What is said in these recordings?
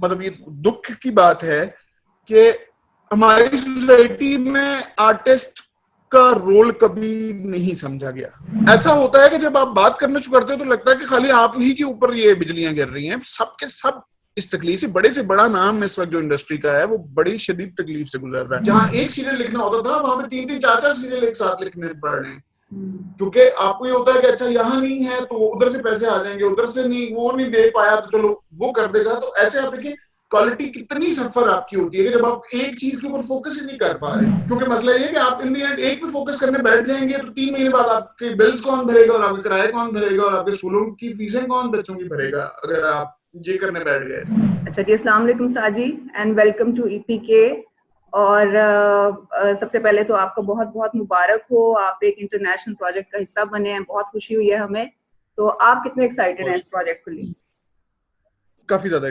मतलब ये दुख की बात है कि हमारी सोसाइटी में आर्टिस्ट का रोल कभी नहीं समझा गया। ऐसा होता है कि जब आप बात करना शुरू करते हो तो लगता है कि खाली आप ही के ऊपर ये बिजलियां गिर रही हैं। सबके सब इस तकलीफ से बड़ा नाम इस वक्त जो इंडस्ट्री का है वो बड़ी शदीद तकलीफ से गुजर रहा है। जहां एक सीरियल लिखना होता था वहां पे 3-3 4-4 सीरियल एक साथ लिखने पड़ रहे हैं, क्योंकि आपको ये होता है कि अच्छा यहाँ नहीं है तो उधर से पैसे आ जाएंगे, उधर से नहीं, वो नहीं दे पाया तो चलो वो कर देगा। तो ऐसे आप देखिए क्वालिटी कितनी सफर आपकी होती है कि जब आप एक चीज के ऊपर फोकस ही नहीं कर पा रहे। क्योंकि मसला ये है कि आप इन दी एंड एक पे फोकस करने बैठ जाएंगे तो 3 महीने बाद आपके बिल्स कौन भरेगा और आपके किराए कौन भरेगा और आपके स्कूलों की फीसें कौन बच्चों की भरेगा अगर आप ये करने बैठ गए। अच्छा जी, अस्सलाम वालेकुम साजी एंड वेलकम टू ईपीके। और सबसे पहले तो आपको बहुत बहुत मुबारक हो, आप एक इंटरनेशनल प्रोजेक्ट का हिस्सा बने हैं, बहुत खुशी हुई है हमें। तो आप कितने एक्साइटेड हैं इस प्रोजेक्ट को लेकर? काफी ज्यादा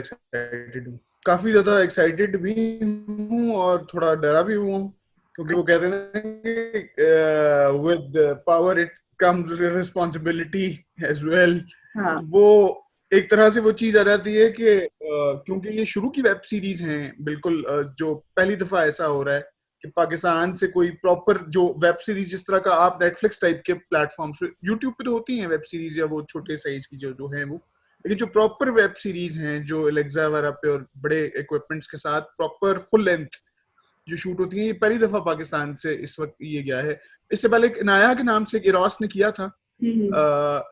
एक्साइटेड भी हूँ और थोड़ा डरा भी हूँ, क्योंकि वो कहते हैं with power it comes responsibility as well. वो एक तरह से वो चीज आ जाती है कि क्योंकि ये शुरू की वेब सीरीज हैं बिल्कुल, जो पहली दफा ऐसा हो रहा है कि पाकिस्तान से कोई प्रॉपर जो वेब सीरीज, जिस तरह का आप नेटफ्लिक्स टाइप के प्लेटफॉर्म्स पे यूट्यूब पे तो होती हैं वेब सीरीज या वो छोटे साइज की जो है वो, लेकिन जो प्रॉपर वेब सीरीज हैं जो एलेक्सा वगैरह पे और बड़े इक्विपमेंट्स के साथ प्रॉपर फुल लेंथ जो शूट होती है, ये पहली दफा पाकिस्तान से इस वक्त ये गया है। इससे पहले एक नाया के नाम से इरोस ने किया था,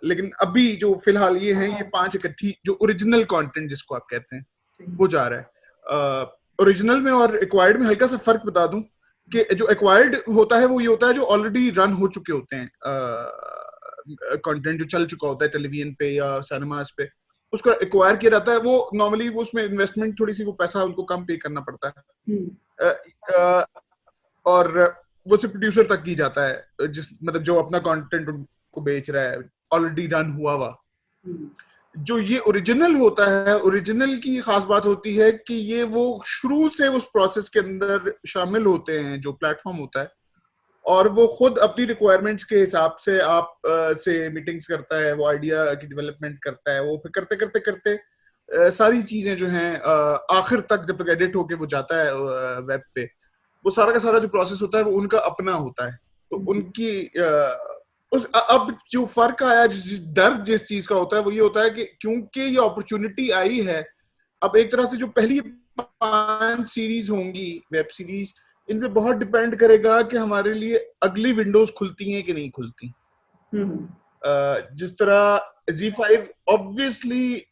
लेकिन अभी जो फिलहाल ये हैं ये 5 इकट्ठी जो ओरिजिनल कंटेंट जिसको आप कहते हैं वो जा रहा है। ओरिजिनल में और एक्वायर्ड में हल्का सा फर्क बता दूं कि जो एक्वायर्ड होता है वो ये होता है जो ऑलरेडी रन हो चुके होते हैं, कंटेंट जो चल चुका होता है टेलीविजन पे या सिनेमास पे, उसको एक्वायर किया जाता है। वो नॉर्मली वो उसमें इन्वेस्टमेंट थोड़ी सी वो पैसा उनको कम पे करना पड़ता है, और वो सिर्फ प्रोड्यूसर तक की जाता है, जिस मतलब जो अपना कंटेंट को बेच रहा है ऑलरेडी रन हुआ। जो ये ओरिजिनल होता है, ओरिजिनल की खास बात होती है कि ये वो शुरू से उस प्रोसेस के अंदर शामिल होते हैं जो प्लेटफॉर्म होता है, और वो खुद अपनी रिक्वायरमेंट्स के हिसाब से आप से मीटिंग्स करता है, वो आइडिया की डेवलपमेंट करता है, वो फिर करते करते करते सारी चीजें जो हैं आखिर तक जब तक एडिट होके वो जाता है वेब पे, वो सारा का सारा जो प्रोसेस होता है वो उनका अपना होता है। तो उनकी अब जो फर्क आया, जिस डर जिस चीज का होता है वो ये होता है कि क्योंकि ये अपॉर्चुनिटी आई है, अब एक तरह से जो पहली 5 सीरीज होंगी वेब सीरीज, इन पे बहुत डिपेंड करेगा कि हमारे लिए अगली विंडोज खुलती हैं कि नहीं खुलती। जिस तरह Z5 ऑब्वियसली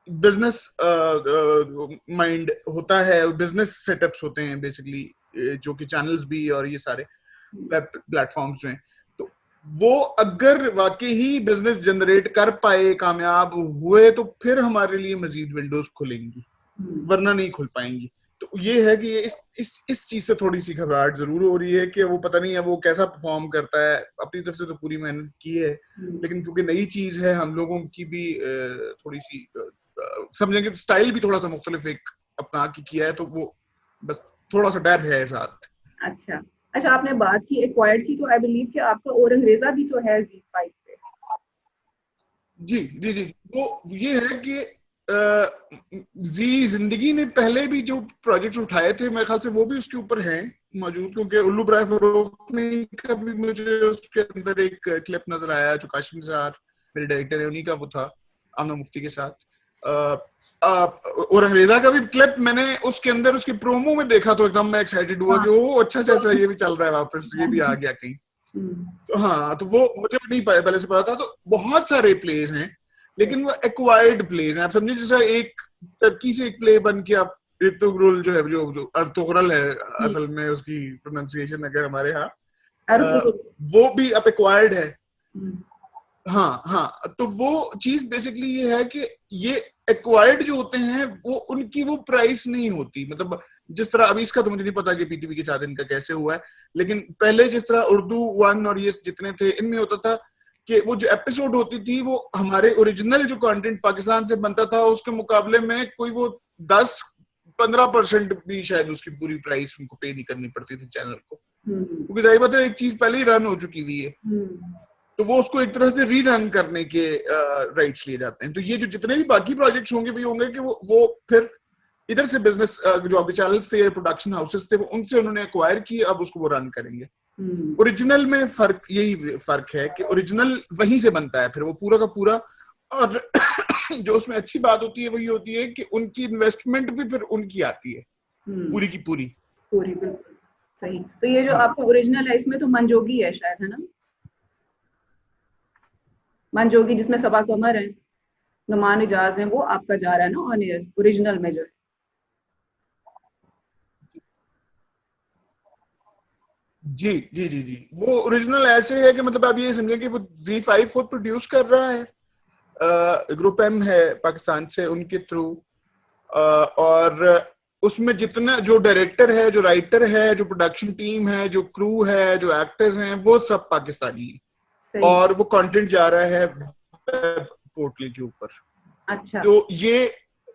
बिजनेस माइंड होता है, बिजनेस सेटअप्स होते हैं बेसिकली, जो कि चैनल्स भी और ये सारे प्लेटफॉर्म्स जो हैं, तो वो अगर वाकई ही बिजनेस जनरेट कर पाए, कामयाब हुए, तो फिर हमारे लिए मजीद विंडोज खुलेंगी, वरना नहीं खुल पाएंगी। तो ये है कि इस चीज से थोड़ी सी घबराहट जरूर हो रही है कि वो पता नहीं है वो कैसा परफॉर्म करता है। अपनी तरफ से तो पूरी मेहनत की है, लेकिन क्योंकि नई चीज है, हम लोगों की भी थोड़ी सी समझेंगे स्टाइल भी थोड़ा सा मुख्तलिफ एक अपना के किया है, तो वो बस थोड़ा सा डर है साथ। अच्छा, आपने बात की एक्वायर्ड की, तो आई बिलीव कि आपका औरंगजेबा भी तो है Z5 पे। जी, वो ये है कि जी जिंदगी ने पहले भी जो प्रोजेक्ट्स उठाए थे मेरे ख्याल से वो भी उसके ऊपर हैं मौजूद, क्योंकि उल्लू ब्राय फरोख ने कभी मुझे उसके अंदर एक क्लिप नजर आया जो काशिम निसार मेरे डायरेक्टर है उन्हीं का वो था, आमना मुफ्ती के साथ। और अंग्रेजा का भी क्लिप मैंने उसके अंदर उसके प्रोमो में देखा तो एकदम मैं एक्साइटेड हुआ कि वो अच्छा ये भी चल रहा है वापस, ये भी आ गया कहीं। तो हाँ, तो वो मुझे नहीं पहले से पता था। तो बहुत सारे प्लेज हैं, लेकिन वो एक्वायर्ड प्लेज हैं। आप समझे जैसे एक टर्की से एक प्ले बन के आप अर्तुगरुल जो है, जो अर्तुगरुल है असल में उसकी प्रोनाउंसिएशन अगर हमारे यहाँ, वो भी अब एक्वायर्ड है। हाँ, तो वो चीज बेसिकली ये है कि ये एक्वायर्ड जो होते हैं वो उनकी वो प्राइस नहीं होती। मतलब जिस तरह अभी इसका तो मुझे नहीं पता कि पीटीवी के साथ इनका कैसे हुआ है, लेकिन पहले जिस तरह उर्दू 1 और ये जितने थे इनमें होता था कि वो जो एपिसोड होती थी वो हमारे ओरिजिनल जो कंटेंट पाकिस्तान से बनता था उसके मुकाबले में कोई वो 10-15% भी शायद उसकी पूरी प्राइस उनको पे नहीं करनी पड़ती थी चैनल को, क्योंकि जाहिर बात है एक चीज पहले ही रन हो चुकी हुई है, तो वो उसको एक तरह से रीरन करने के राइट्स लिए जाते हैं। तो ये जो जितने भी बाकी प्रोजेक्ट्स होंगे भी होंगे कि वो फिर इधर से बिजनेस जो आपके चैनल्स थे, प्रोडक्शन हाउसेस थे, उनसे उन्होंने एक्वायर की, अब उसको वो रन करेंगे। ओरिजिनल में फर्क यही फर्क है कि ओरिजिनल वहीं से बनता है फिर वो पूरा का पूरा, और जो उसमें अच्छी बात होती है वही होती है कि उनकी इन्वेस्टमेंट भी फिर उनकी आती है पूरी की पूरी। बिल्कुल सही। तो ये जो आपका ओरिजिनल है इसमें तो मनजोगी है शायद, है ना? मनजोगी जिसमें सबा कमर है, नुमान इजाज है, वो आपका जा रहा है ना ऑन एयर ओरिजिनल में जो है? जी जी जी जी, वो ओरिजिनल ऐसे है कि मतलब आप ये समझे कि वो ZEE5 खुद प्रोड्यूस कर रहा है, ग्रुप एम है पाकिस्तान से उनके थ्रू, और उसमें जितना जो डायरेक्टर है, जो राइटर है, जो प्रोडक्शन टीम है, जो क्रू है, जो एक्टर्स हैं, वो सब पाकिस्तानी है, और वो कंटेंट जा रहा है वेब पोर्टल के ऊपर। अच्छा। तो ये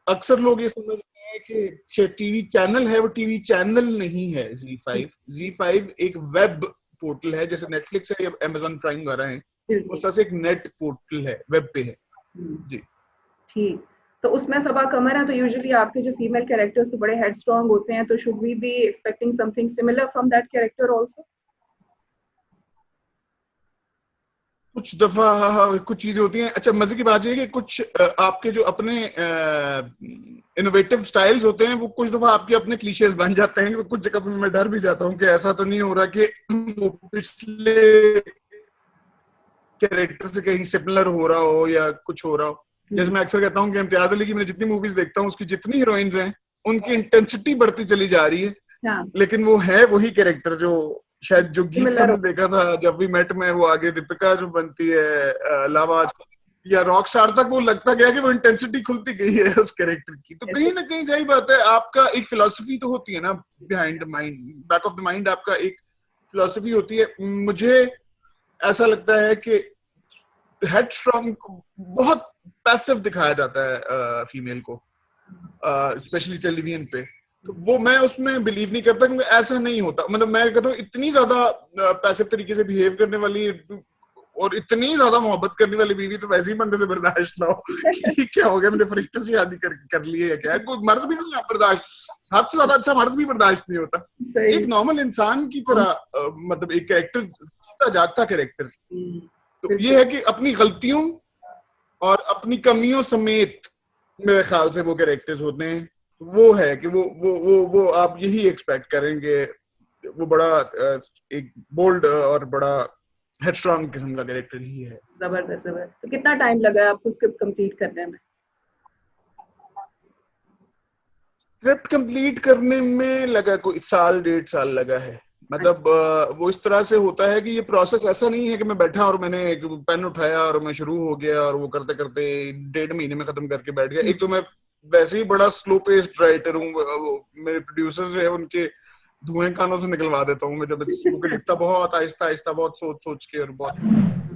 अक्सर लोग ये समझ रहे हैं कि टीवी चैनल है, वो टीवी चैनल नहीं है ZEE5। ZEE5 एक वेब पोर्टल है, जैसे नेटफ्लिक्स है या अमेजॉन प्राइम वगैरह है, उस तरह से एक नेट पोर्टल है, वेब पे है जी। ठीक। तो उसमें सबा कमर है, तो यूजुअली आपके जो फीमेल कैरेक्टर्स तो बड़े हेड स्ट्रॉन्ग होते हैं, तो should we be expecting something similar from that character also? कुछ दफा कुछ चीजें होती हैं। अच्छा, मजे की बात यह है कि कुछ आपके जो अपने इनोवेटिव स्टाइल्स होते हैं, वो कुछ दफा आपके अपने क्लीशेस बन जाते हैं। तो कुछ जगह पे मैं डर भी जाता हूँ कि ऐसा तो नहीं हो रहा कि वो पिछले कैरेक्टर से कहीं सिमिलर हो रहा हो या कुछ हो रहा हो। जैसे मैं अक्सर कहता हूँ कि इम्तियाज अली की मैं जितनी मूवीज देखता हूँ, उसकी जितनी हीरोइंस हैं, उनकी इंटेंसिटी बढ़ती चली जा रही है, लेकिन वो है वही कैरेक्टर जो शायद जो गीत हमने देखा था जब भी मेट में, वो आगे दीपिका जो बनती है लावाज या रॉक स्टार तक, वो लगता गया कि वो इंटेंसिटी खुलती गई है उस कैरेक्टर की। तो कहीं ना कहीं सही बात है, आपका एक फिलॉसफी तो होती है ना behind the mind, back of the mind आपका एक फिलॉसफी होती है। मुझे ऐसा लगता है कि हेडस्ट्रॉन्ग बहुत पैसिव दिखाया जाता है फीमेल को, स्पेशली टेलीविजन पे। तो वो मैं उसमें बिलीव नहीं करता, क्योंकि ऐसा नहीं होता। मतलब मैं कहता हूँ इतनी ज्यादा पैसिव तरीके से बिहेव करने वाली और इतनी ज्यादा मोहब्बत करने वाली बीवी तो वैसे ही बंदे से बर्दाश्त ना हो कि क्या हो गया, मैंने फरिश्ते से शादी कर ली है क्या। कोई मर्द भी नहीं बर्दाश्त, हद से ज्यादा अच्छा मर्द भी बर्दाश्त नहीं होता। एक नॉर्मल इंसान की तरह मतलब एक कैरेक्टर जीता जागता कैरेक्टर। तो ये है कि अपनी गलतियों और अपनी कमियों समेत मेरे ख्याल से वो कैरेक्टर्स होते हैं। वो है कि वो आप यही एक्सपेक्ट करेंगे, वो बड़ा एक बोल्ड और बड़ा हेडस्ट्रॉन्ग किस्म का कैरेक्टर ही है। जबरदस्त जबरदस्त। तो कितना टाइम लगा आपको स्क्रिप्ट कंप्लीट करने में? स्क्रिप्ट कंप्लीट करने में लगा कोई 1.5 साल लगा है। मतलब वो इस तरह से होता है कि ये प्रोसेस ऐसा नहीं है कि मैं बैठा और मैंने एक पेन उठाया और मैं शुरू हो गया और वो करते करते 1.5 महीने में खत्म करके बैठ गया। एक तो मैं वैसे ही बड़ा स्लो पेस्ड राइटर हूँ, मेरे प्रोड्यूसर्स है उनके धुएं कानों से निकलवा देता हूँ मैं जब बुक लिखता, बहुत आहिस्ता आहिस्ता, बहुत सोच सोच के और बहुत।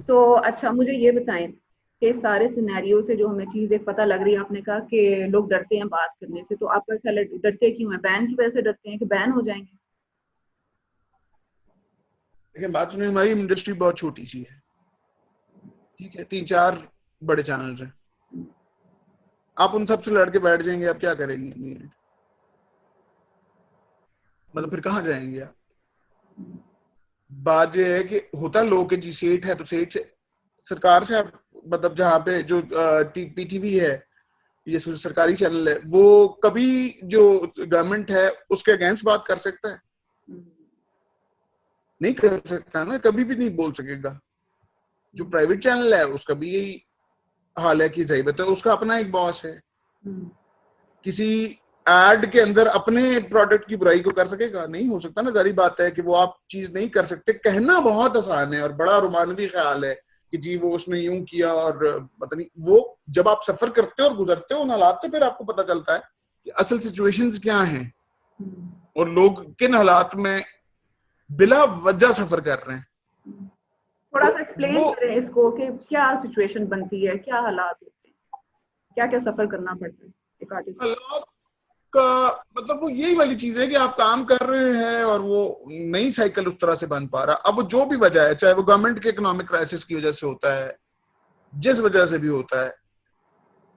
तो अच्छा मुझे ये बताएं कि सारे सिनेरियो से जो हमें चीज एक पता लग रही है, आपने कहा कि लोग डरते हैं बात करने से, तो आपका ख्याल है डरते क्यों है? बैन की वजह से डरते हैं कि बैन हो जाएंगे? देखिए बात सुनिए, हमारी इंडस्ट्री बहुत छोटी सी है, ठीक है, 3-4 बड़े चैनल्स हैं। आप उन सबसे लड़के बैठ जाएंगे, आप क्या करेंगे? मतलब फिर कहाँ जाएंगे आप? बात ये है कि होता लोग के जी सेठ है तो सेठ से सरकार से आप मतलब जहाँ पे जो PTV है, ये सरकारी चैनल है, वो कभी जो गवर्नमेंट है उसके अगेंस्ट बात कर सकता है? नहीं कर सकता ना, कभी भी नहीं बोल सकेगा। जो प्राइवेट चैनल है उसका भी यही हाल है कि सही बात है, उसका अपना एक बॉस है। किसी एड के अंदर अपने प्रोडक्ट की बुराई को कर सकेगा? नहीं हो सकता ना, सारी बात है कि वो आप चीज नहीं कर सकते। कहना बहुत आसान है और बड़ा रोमानवी ख्याल है कि जी वो उसने यूं किया और पता नहीं, वो जब आप सफर करते हो और गुजरते हो उन हालात से, फिर आपको पता चलता है कि असल सिचुएशंस क्या हैं और लोग किन हालात में बिला वजह सफर कर रहे हैं। थोड़ा सा एक्सप्लेन करें इसको कि क्या सिचुएशन बनती है, क्या हालात होते हैं, क्या क्या सफर करना पड़ता है एक आर्टिस्ट का। मतलब वो यही वाली चीज है कि आप काम कर रहे हैं और वो नई साइकिल उस तरह से बन पा रहा। अब वो जो भी वजह है, चाहे वो गवर्नमेंट के इकोनॉमिक क्राइसिस की वजह से होता है, जिस वजह से भी होता है,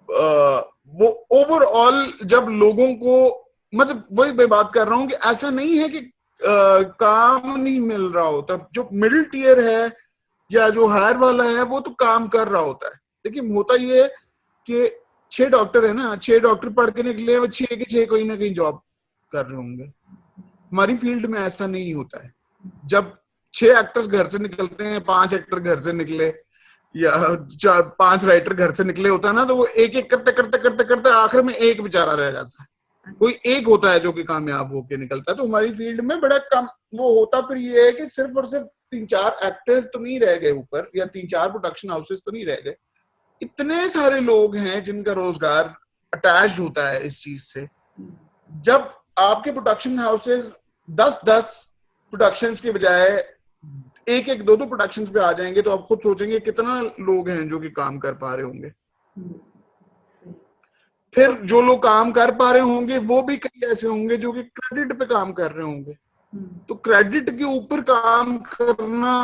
वो ओवरऑल जब लोगों को, मतलब वही मैं बात कर रहा हूँ कि ऐसा नहीं है कि काम नहीं मिल रहा होता, जो मिडिल टियर है या जो हायर वाला है वो तो काम कर रहा होता है, लेकिन होता ये है कि 6 डॉक्टर है ना, 6 डॉक्टर पढ़ के निकले, वो 6 के 6 कोई ना कहीं जॉब कर रहे होंगे। हमारी फील्ड में ऐसा नहीं होता है। जब 6 एक्टर्स घर से निकलते हैं, 5 एक्टर घर से निकले या 5 राइटर घर से निकले होता है ना, तो वो एक एक करते करते करते करते आखिर में एक बेचारा रह जाता है, कोई एक होता है जो कि कामयाब होके निकलता है। तो हमारी फील्ड में बड़ा कम वो होता फिर ये है कि सिर्फ और सिर्फ 3-4 एक्टर्स तो नहीं रह गए ऊपर, या 3-4 प्रोडक्शन हाउसेस तो नहीं रह गए, इतने सारे लोग हैं जिनका रोजगार अटैच होता है इस चीज से। जब आपके प्रोडक्शन हाउसेस 10-10 प्रोडक्शंस के बजाय 1-1, 2-2 प्रोडक्शंस पे आ जाएंगे, तो आप खुद सोचेंगे कितना लोग हैं जो कि काम कर पा रहे होंगे। फिर जो लोग काम कर पा रहे होंगे वो भी कई ऐसे होंगे जो कि क्रेडिट पे काम कर रहे होंगे। तो क्रेडिट के ऊपर काम करना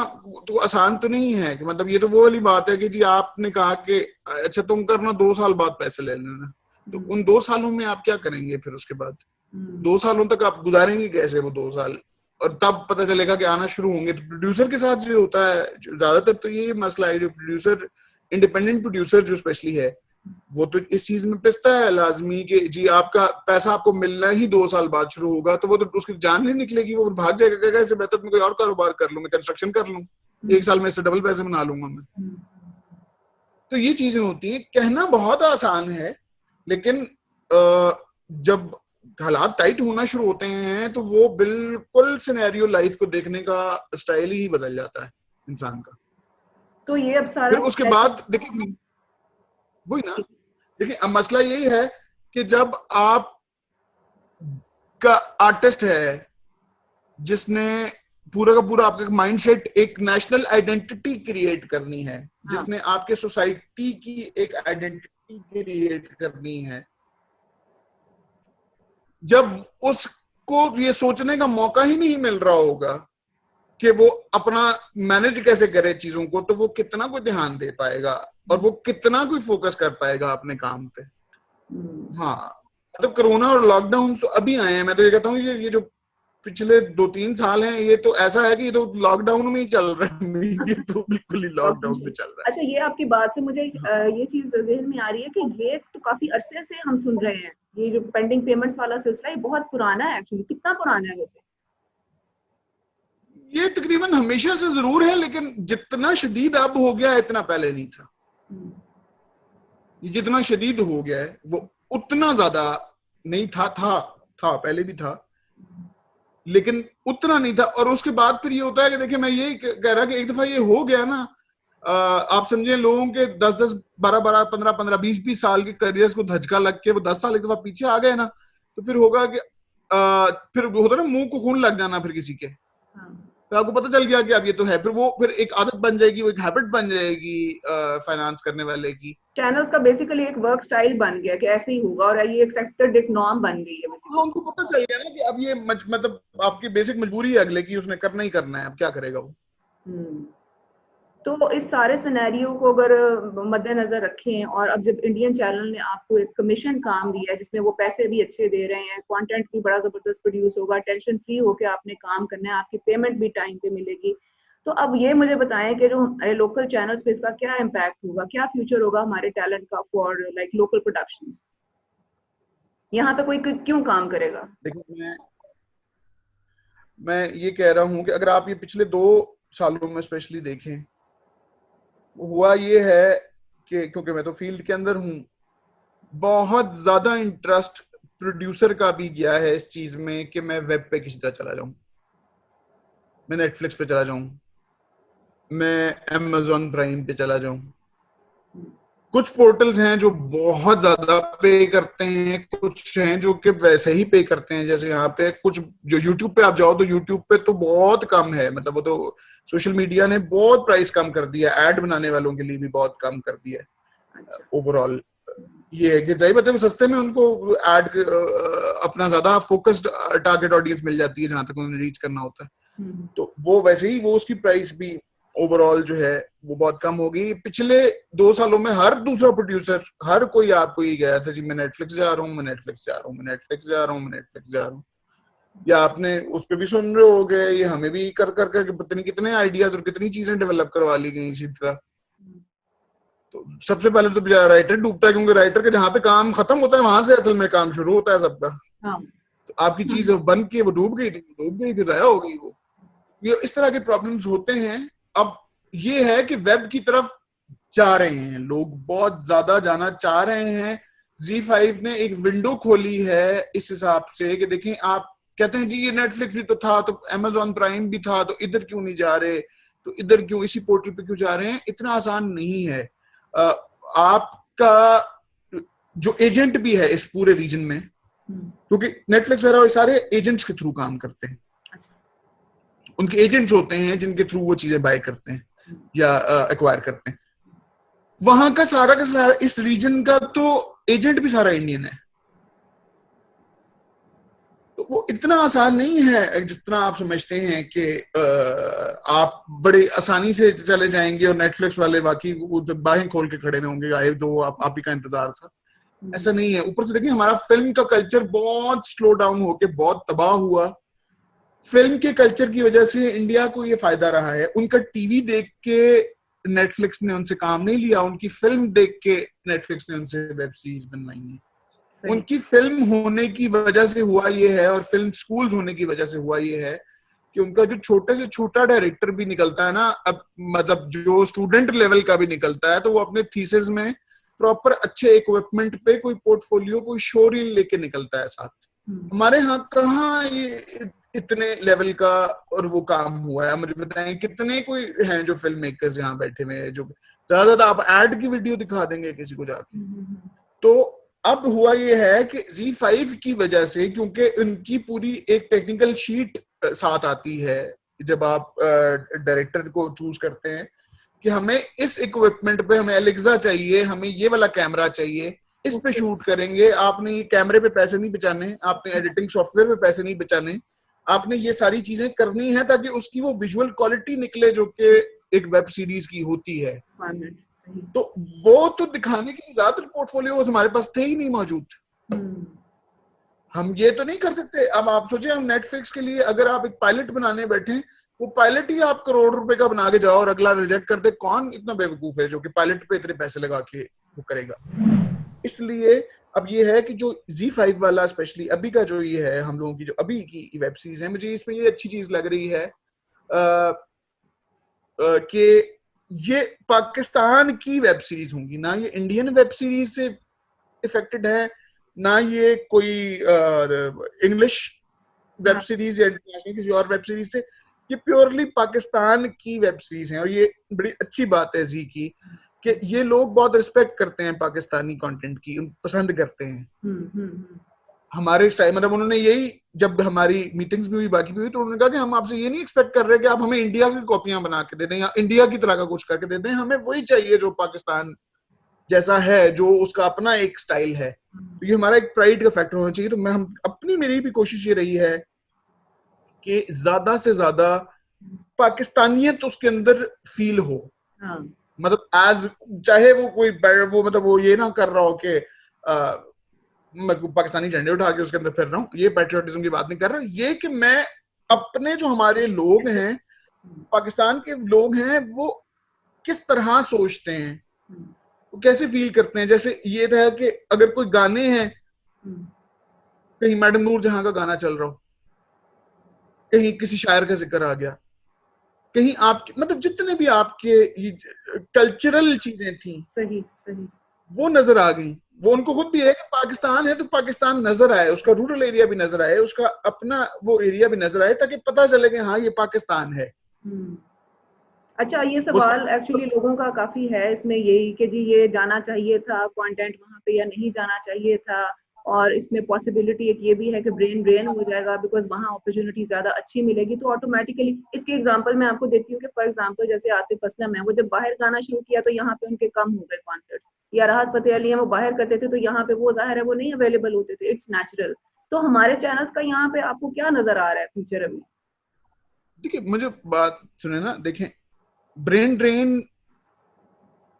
तो आसान तो नहीं है कि, मतलब ये तो वो वाली बात है कि जी आपने कहा कि अच्छा तुम करना 2 साल बाद पैसे ले लेना, तो उन 2 सालों में आप क्या करेंगे? फिर उसके बाद 2 सालों तक आप गुजारेंगे कैसे वो 2 साल? और तब पता चलेगा कि आना शुरू होंगे। तो प्रोड्यूसर के साथ जो होता है ज्यादातर तो ये मसला है, जो प्रोड्यूसर, इंडिपेंडेंट प्रोड्यूसर जो स्पेशली है, वो तो इस चीज में पिसता है लाजमी कि जी आपका पैसा आपको मिलना ही 2 साल बाद शुरू होगा, तो वो तो उसकी जान नहीं निकलेगी, वो भाग जाएगा, कहेगा इससे बेहतर मैं कोई और कारोबार कर लूं, मैं कंस्ट्रक्शन कर लूं, 1 साल में इससे डबल पैसे बना लूंगा मैं। तो ये चीजें होती हैं। कहना बहुत आसान है, लेकिन जब हालात टाइट होना शुरू होते हैं तो वो बिल्कुल सिनेरियो लाइफ को देखने का स्टाइल ही बदल जाता है इंसान का। तो ये अब सारा फिर उसके बाद देखिए वही ना, देखिए अब मसला यही है कि जब आप का आर्टिस्ट है जिसने पूरा का पूरा आपका माइंडसेट एक नेशनल आइडेंटिटी क्रिएट करनी है, जिसने आपके सोसाइटी की एक आइडेंटिटी क्रिएट करनी है, जब उसको ये सोचने का मौका ही नहीं मिल रहा होगा कि वो अपना मैनेज कैसे करे चीजों को, तो वो कितना कोई ध्यान दे पाएगा और वो कितना कोई फोकस कर पाएगा अपने काम पे। हाँ, तो कोरोना और लॉकडाउन तो अभी आए हैं। मैं तो ये कहता हूँ ये जो पिछले 2-3 साल हैं, ये तो ऐसा है कि ये तो लॉकडाउन में ही चल रहा है, ये तो बिल्कुल ही लॉकडाउन में चल रहा है। अच्छा, ये आपकी बात से मुझे ये चीज ज़हन में आ रही है कि ये तो काफी अरसे से हम सुन रहे हैं, ये जो पेंडिंग पेमेंट्स वाला सिलसिला ये बहुत पुराना है एक्चुअली। कितना पुराना है वैसे? ये तकरीबन हमेशा से जरूर है, लेकिन जितना शदीद अब हो गया है इतना पहले नहीं था। जितना शदीद हो गया है वो उतना ज्यादा नहीं था पहले भी था, लेकिन उतना नहीं था। और उसके बाद फिर ये होता है कि देखिए मैं यही कह रहा कि एक दफा ये हो गया ना, आप समझे लोगों के 10-10, 12-12, 15-15, 20-20 साल के करियर्स को धचका लग के वो 10 साल एक दफा पीछे आ गए ना, तो फिर होगा कि फिर होता ना मुंह को खून लग जाना फिर किसी के। तो आपको पता चल गया कि अब ये तो है, फिर एक आदत बन जाएगी, वो एक हैबिट बन जाएगी फाइनेंस करने वाले की। चैनल्स का बेसिकली एक वर्क स्टाइल बन गया कि ऐसे ही होगा, और ये एक्सेप्टेड एक नॉर्म बन गई है। हाँ, उनको पता चल गया ना कि अब ये मतलब आपकी बेसिक मजबूरी है अगले की, उसने करना ही करना है, अब क्या करेगा वो। तो इस सारे सिनेरियो को अगर मद्देनजर रखें, और अब जब इंडियन चैनल ने आपको एक कमीशन काम दिया है जिसमें वो पैसे भी अच्छे दे रहे हैं, कंटेंट भी बड़ा जबरदस्त प्रोड्यूस होगा, टेंशन फ्री होके आपने काम करना है, आपकी पेमेंट भी टाइम पे मिलेगी, तो अब ये मुझे बताएं कि जो लोकल चैनल्स पे इसका क्या इम्पैक्ट होगा, क्या फ्यूचर होगा हमारे टैलेंट का फॉर लाइक लोकल प्रोडक्शन? यहाँ पे कोई क्यों काम करेगा? देखिए मैं ये कह रहा हूँ कि अगर आप ये पिछले 2 सालों में स्पेशली देखें, हुआ ये है कि क्योंकि मैं तो फील्ड के अंदर हूँ, बहुत ज्यादा इंटरेस्ट प्रोड्यूसर का भी गया है इस चीज में कि मैं वेब पे किसी तरह चला जाऊं, मैं नेटफ्लिक्स पे चला जाऊं, मैं Amazon प्राइम पे चला जाऊं। कुछ पोर्टल्स हैं जो बहुत ज्यादा पे करते हैं, कुछ हैं जो कि वैसे ही पे करते हैं। जैसे यहाँ पे कुछ जो YouTube पे आप जाओ तो YouTube पे तो बहुत कम है, मतलब वो तो सोशल मीडिया ने बहुत प्राइस कम कर दिया, ऐड बनाने वालों के लिए भी बहुत कम कर दिया है। ओवरऑल ये है कि जाहिर बात है वो सस्ते में उनको ऐड अपना ज्यादा फोकस्ड टारगेट ऑडियंस मिल जाती है जहां तक उन्हें रीच करना होता है, तो वो वैसे ही वो उसकी प्राइस भी ओवरऑल जो है वो बहुत कम हो गई। पिछले 2 सालों में हर दूसरा प्रोड्यूसर, हर कोई आपको ये गया था जी मैं नेटफ्लिक्स जा रहा हूँ, मैं नेटफ्लिक्स जा रहा हूँ, मैं नेटफ्लिक्स जा रहा हूँ, मैं नेटफ्लिक्स जा रहा हूँ। या आपने उस पर भी सुन रहे हो गए, ये हमें भी कर कर कर पता नहीं कितने आइडियाज और कितनी चीजें डेवलप करवा ली गई इसी तरह। तो सबसे पहले तो राइटर डूबता है, क्योंकि राइटर के जहाँ पे काम खत्म होता है वहां से असल में काम शुरू होता है सबका। तो आपकी चीज बन के वो डूब गई, डूब गई, जाया हो गई वो। ये इस तरह के प्रॉब्लम्स होते हैं। अब ये है कि वेब की तरफ जा रहे हैं लोग, बहुत ज्यादा जाना चाह रहे हैं। Z5 ने एक विंडो खोली है इस हिसाब से कि देखें, आप कहते हैं जी ये नेटफ्लिक्स भी तो था, तो Amazon प्राइम भी था, तो इधर क्यों नहीं जा रहे, तो इधर क्यों, इसी पोर्टल पे क्यों जा रहे हैं। इतना आसान नहीं है। आपका जो एजेंट भी है इस पूरे रीजन में, क्योंकि नेटफ्लिक्स वगैरह सारे एजेंट्स के थ्रू काम करते हैं, उनके एजेंट्स होते हैं जिनके थ्रू वो चीजें बाय करते हैं या एक्वायर करते हैं। वहां का सारा इस रीजन का तो एजेंट भी सारा इंडियन है। तो वो इतना आसान नहीं है जितना आप समझते हैं कि आप बड़े आसानी से चले जाएंगे और नेटफ्लिक्स वाले बाकी बाहें खोल के खड़े में होंगे, आए दो आप ही का इंतजार था। ऐसा नहीं है। ऊपर से देखिए हमारा फिल्म का कल्चर बहुत स्लो डाउन होके बहुत तबाह हुआ। फिल्म के कल्चर की वजह से इंडिया को ये फायदा रहा है। उनका टीवी देख के नेटफ्लिक्स ने उनसे काम नहीं लिया, उनकी फिल्म देख के नेटफ्लिक्स ने उनसे वेब सीरीज बनवाई है। उनकी फिल्म होने की वजह से हुआ ये है, और फिल्म स्कूल्स होने की वजह से हुआ ये है कि उनका जो छोटे से छोटा डायरेक्टर भी निकलता है ना, अब मतलब जो स्टूडेंट लेवल का भी निकलता है, तो वो अपने थीसिस में प्रॉपर अच्छे इक्विपमेंट पे कोई पोर्टफोलियो, कोई शोरील लेके निकलता है साथ। हमारे यहाँ कहाँ ये इतने लेवल का और वो काम हुआ है। मुझे बताएं कितने कोई हैं जो फिल्म मेकर्स यहाँ बैठे हुए हैं, जो ज्यादा आप एड की वीडियो दिखा देंगे किसी को जाके। तो अब हुआ ये है कि Z5 की वजह से, क्योंकि उनकी पूरी एक टेक्निकल शीट साथ आती है जब आप डायरेक्टर को चूज करते हैं कि हमें इस इक्विपमेंट पे हमें एलेक्सा चाहिए, हमें ये वाला कैमरा चाहिए, इस पे शूट करेंगे। आपने ये कैमरे पे पैसे नहीं बचाने, आपने एडिटिंग सॉफ्टवेयर पे पैसे नहीं बचाने, आपने ये सारी चीजें करनी है ताकि उसकी वो विजुअल क्वालिटी निकले जो कि एक वेब सीरीज की होती है। तो वो तो दिखाने के लिए ज्यादातर पोर्टफोलियो हमारे पास थे ही नहीं मौजूद। हम ये तो नहीं कर सकते। अब आप सोचिए, हम नेटफ्लिक्स के लिए अगर आप एक पायलट बनाने बैठे, वो पायलट ही आप करोड़ रुपए का बना के जाओ और अगला रिजेक्ट कर दे, कौन इतना बेवकूफ है जो कि पायलट पे इतने पैसे लगा के वो करेगा। इसलिए अब ये है कि जो Z5 वाला स्पेशली अभी का जो ये है हम लोगों की जो अभी की वेब सीरीज है, मुझे इसमें ये अच्छी चीज लग रही है कि ये पाकिस्तान की वेब सीरीज होंगी, ना ये इंडियन वेब सीरीज से इफेक्टेड है, ना ये कोई इंग्लिश वेब सीरीज या इंटरनेशनल किसी और वेब सीरीज से। ये प्योरली पाकिस्तान की वेब सीरीज है। और ये बड़ी अच्छी बात है जी की कि ये लोग बहुत रिस्पेक्ट करते हैं पाकिस्तानी कंटेंट की, पसंद करते हैं। हमारे मतलब उन्होंने यही, जब हमारी मीटिंग्स भी हुई बाकी भी हुई, तो उन्होंने कहा कि हम आपसे ये नहीं एक्सपेक्ट कर रहे कि आप हमें इंडिया की कॉपियां बना के दे दें या इंडिया की तरह का कुछ करके दे दें। हमें वही चाहिए जो पाकिस्तान जैसा है, जो उसका अपना एक स्टाइल है। तो ये हमारा एक प्राइड का फैक्टर होना चाहिए। तो मेरी भी कोशिश ये रही है कि ज्यादा से ज्यादा पाकिस्तानियत उसके अंदर फील हो। मतलब एज चाहे वो कोई वो मतलब वो ये ना कर रहा हो कि मैं पाकिस्तानी झंडे उठा के उसके अंदर फिर रहा हूँ, ये पैट्रियोटिज्म की बात नहीं कर रहा। ये कि मैं अपने जो हमारे लोग हैं, पाकिस्तान के लोग हैं, वो किस तरह सोचते हैं, वो कैसे फील करते हैं। जैसे ये था कि अगर कोई गाने हैं, कहीं मैडम नूर जहां का गाना चल रहा हो, कहीं किसी शायर का जिक्र आ गया, कहीं आपके मतलब जितने भी आपके कल्चरल चीजें थी सही वो नजर आ गई। वो उनको खुद भी है कि पाकिस्तान है तो पाकिस्तान नजर आए, उसका रूरल एरिया भी नजर आए, उसका अपना वो एरिया भी नजर आए, ताकि पता चले कि हाँ ये पाकिस्तान है। अच्छा, ये सवाल एक्चुअली लोगों का काफी है इसमें, यही कि जी ये जाना चाहिए था कंटेंट वहां पे या नहीं जाना चाहिए था। और इसमें पॉसिबिलिटी एक ये भी है कि ब्रेन ड्रेन हो जाएगा बिकॉज वहाँ अपॉर्चुनिटी ज्यादा अच्छी मिलेगी। तो ऑटोमेटिकली इसके एग्जांपल मैं आपको देती हूँ कि फॉर एग्जांपल जैसे आतिफ असलम है, वो जब बाहर गाना शुरू किया तो यहाँ पे उनके कम हो गए कॉन्सर्ट, या राहत फतेह अली है वो बाहर करते थे तो यहाँ पे वो जाहिर है वो नहीं अवेलेबल होते थे, इट्स नेचुरल। तो हमारे चैनल्स का यहाँ पे आपको क्या नजर आ रहा है फ्यूचर में? देखिए मुझे बात सुने ना, देखें ब्रेन ड्रेन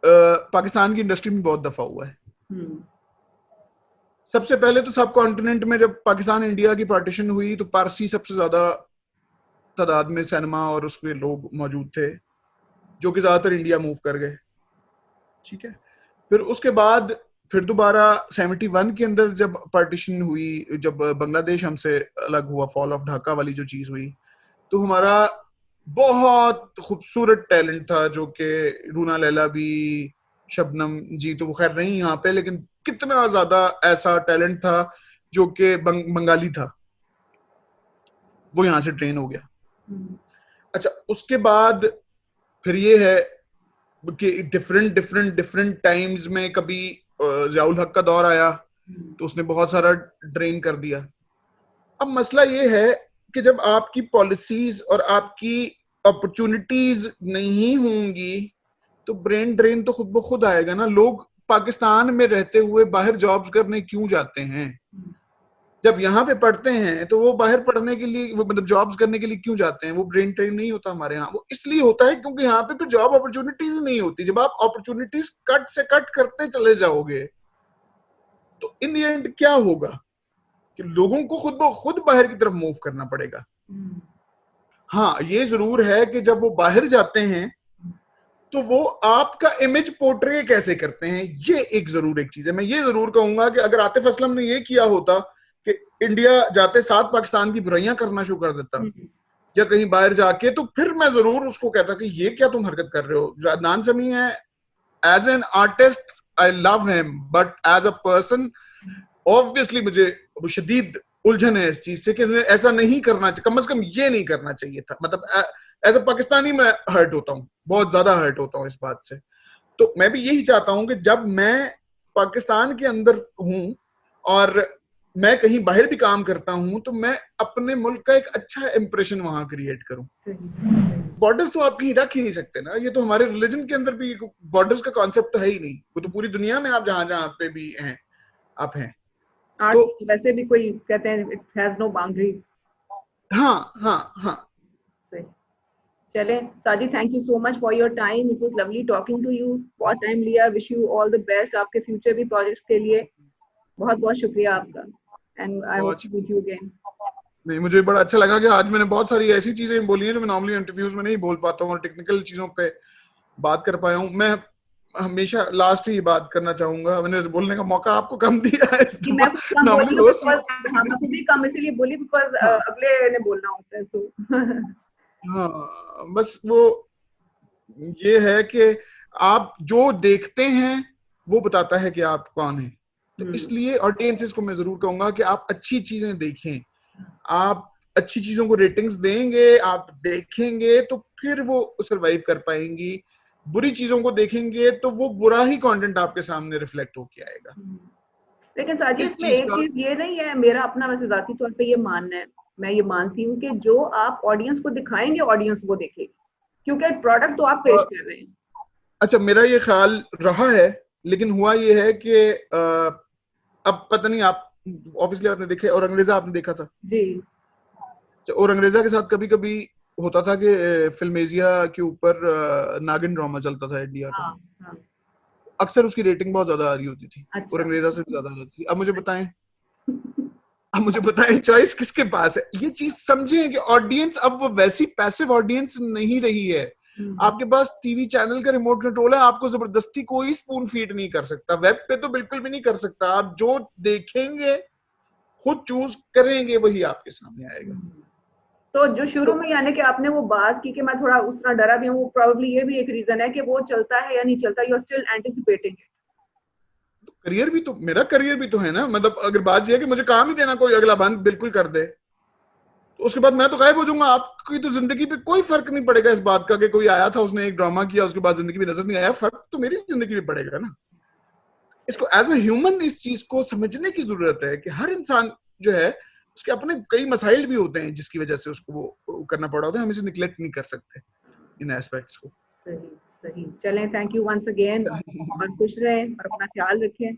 पाकिस्तान की इंडस्ट्री में बहुत दफा हुआ है। सबसे पहले तो सब कॉन्टिनेंट में जब पाकिस्तान इंडिया की पार्टीशन हुई तो पारसी सबसे ज्यादा तादाद में सिनेमा और उसके लोग मौजूद थे, जो कि ज्यादातर इंडिया मूव कर गए। ठीक है, फिर उसके बाद फिर दोबारा 71 के अंदर जब पार्टीशन हुई, जब बांग्लादेश हमसे अलग हुआ, फॉल ऑफ ढाका वाली जो चीज हुई, तो हमारा बहुत खूबसूरत टैलेंट था, जो कि रूना लैला भी, शबनम जी तो खैर नहीं यहाँ पे, लेकिन कितना ज्यादा ऐसा टैलेंट था जो कि बंगाली था, वो यहाँ से ट्रेन हो गया। अच्छा, उसके बाद फिर ये है कि डिफरेंट टाइम्स में कभी ज़ियाउल हक का दौर आया तो उसने बहुत सारा ड्रेन कर दिया। अब मसला ये है कि जब आपकी पॉलिसीज और आपकी अपॉर्चुनिटीज नहीं होंगी तो ब्रेन ड्रेन तो खुद ब खुद आएगा ना। लोग पाकिस्तान में रहते हुए बाहर जॉब्स करने क्यों जाते हैं? जब यहाँ पे पढ़ते हैं तो वो बाहर पढ़ने के लिए, वो मतलब जॉब्स करने के लिए क्यों जाते हैं? वो ब्रेन ट्रेन नहीं होता हमारे यहाँ। वो इसलिए होता है क्योंकि यहाँ पे फिर जॉब अपॉर्चुनिटीज नहीं होती। जब आप अपॉर्चुनिटीज कट से कट करते चले जाओगे तो इन द एंड क्या होगा कि लोगों को खुद ब खुद बाहर की तरफ मूव करना पड़ेगा। हाँ, ये जरूर है कि जब वो बाहर जाते हैं तो वो आपका इमेज पोर्ट्रे कैसे करते हैं, ये एक जरूर एक चीज है। मैं ये जरूर कहूंगा कि अगर आतिफ असलम ने ये किया होता कि इंडिया जाते साथ पाकिस्तान की बुराइयां करना शुरू कर देता या कहीं बाहर जाके, तो फिर मैं जरूर उसको कहता कि ये क्या तुम हरकत कर रहे हो। अदनान समी है, as an artist I love him, but as a person obviously मुझे वो शदीद उलझन है इस चीज से कि ऐसा नहीं करना चाहिए, कम से कम ये नहीं करना चाहिए था। मतलब एज अ पाकिस्तानी मैं हर्ट होता हूँ, बहुत ज्यादा हर्ट होता हूँ इस बात से। तो मैं भी यही चाहता हूँ कि जब मैं पाकिस्तान के अंदर हूँ और मैं कहीं बाहर भी काम करता हूँ तो मैं अपने मुल्क का एक अच्छा इंप्रेशन वहां क्रिएट करूँ। बॉर्डर्स तो आप कहीं रख ही नहीं सकते ना, ये तो हमारे रिलीजन के अंदर भी बॉर्डर्स का कॉन्सेप्ट तो है ही नहीं। वो तो पूरी दुनिया में आप जहां जहां पे भी हैं आप हैं। तो वैसे भी कोई कहते हैं इट हैज नो बाउंड्री। हाँ हाँ हाँ। चले Sajid, thank you so much for your time, it was lovely talking to you. बहुत टाइम लिया, wish you all the best आपके फ्यूचर भी प्रोजेक्ट्स के लिए। बहुत बहुत शुक्रिया आपका, and I hope to meet you again. नहीं, मुझे बड़ा अच्छा लगा कि आज मैंने बहुत सारी ऐसी चीजें बोली हैं जो मैं नॉर्मली इंटरव्यूज में नहीं बोल पाता हूँ और टेक्निकल चीजों पे बात कर पाया हूँ। मैं हमेशा लास्ट ही बात करना चाहूंगा, मैंने बोलने का मौका आपको कम दिया है नॉर्मली होस्ट मैं खुद ही कम इसलिए बोली बिकॉज़ अगले ने बोलना होता है। सो हाँ, बस वो ये है कि आप जो देखते हैं वो बताता है कि आप कौन हैं। तो इसलिए ऑडियंसेस को मैं जरूर कहूंगा कि आप अच्छी चीजें देखें, आप अच्छी चीजों को रेटिंग्स देंगे, आप देखेंगे तो फिर वो सरवाइव कर पाएंगी। बुरी चीजों को देखेंगे तो वो बुरा ही कंटेंट आपके सामने रिफ्लेक्ट होके आएगा। लेकिन साजिद इसमें एक चीज ये नहीं है, मेरा अपना वैसे जाती तौर पे ये मानना है, मैं ये मानती हूँ कि जो आप ऑडियंस को दिखाएंगे ऑडियंस वो देखेगी, क्योंकि प्रोडक्ट तो आप पेश कर रहे हैं। अच्छा, मेरा ये ख्याल रहा है, लेकिन हुआ ये है कि अब पता नहीं, आप ऑब्वियसली आपने देखे और अंग्रेजा आपने देखा था जी, और अंग्रेजा के साथ कभी कभी होता था कि फिल्मेजिया के ऊपर नागिन ड्रामा चलता था इंडिया का। हाँ। अक्सर उसकी रेटिंग बहुत ज्यादा आ रही होती थी। अच्छा। और अंग्रेजा से भी ज्यादा आ रही थी। अब मुझे बताएं चॉइस किसके पास है? ये चीज समझें कि ऑडियंस अब वो वैसी पैसिव ऑडियंस नहीं रही है। आपके पास टीवी चैनल का रिमोट कंट्रोल है, आपको जबरदस्ती कोई स्पून फीड नहीं कर सकता, वेब पे तो बिल्कुल भी नहीं कर सकता। आप जो देखेंगे खुद चूज करेंगे वही आपके सामने आएगा। तो जो शुरू में यानी कि आपने वो बात की कि मैं थोड़ा उस तरह डरा भी हूँ, प्रोबेबली ये भी एक रीजन है कि वो चलता है या नहीं चलता, you are still anticipating. Career भी तो, मेरा करियर भी तो है ना। मतलब अगर बात ये है कि मुझे काम ही देना कोई अगला बंद बिल्कुल कर दे तो उसके बाद मैं तो गायब हो जाऊंगा। आपकी तो जिंदगी पे कोई फर्क नहीं पड़ेगा इस बात का कि कोई आया था उसने एक ड्रामा किया उसके बाद जिंदगी में नजर नहीं आया। फर्क तो मेरी जिंदगी में पड़ेगा ना। इसको एज ए ह्यूमन इस चीज को समझने की जरूरत है कि हर इंसान जो है उसके अपने कई मसाइल भी होते हैं जिसकी वजह से उसको वो करना पड़ा होता है। हम इसे निगलेक्ट नहीं कर सकते इन एस्पेक्ट्स को। सही सही। चलें, थैंक यू वंस अगेन और खुश रहें और अपना ख्याल रखें।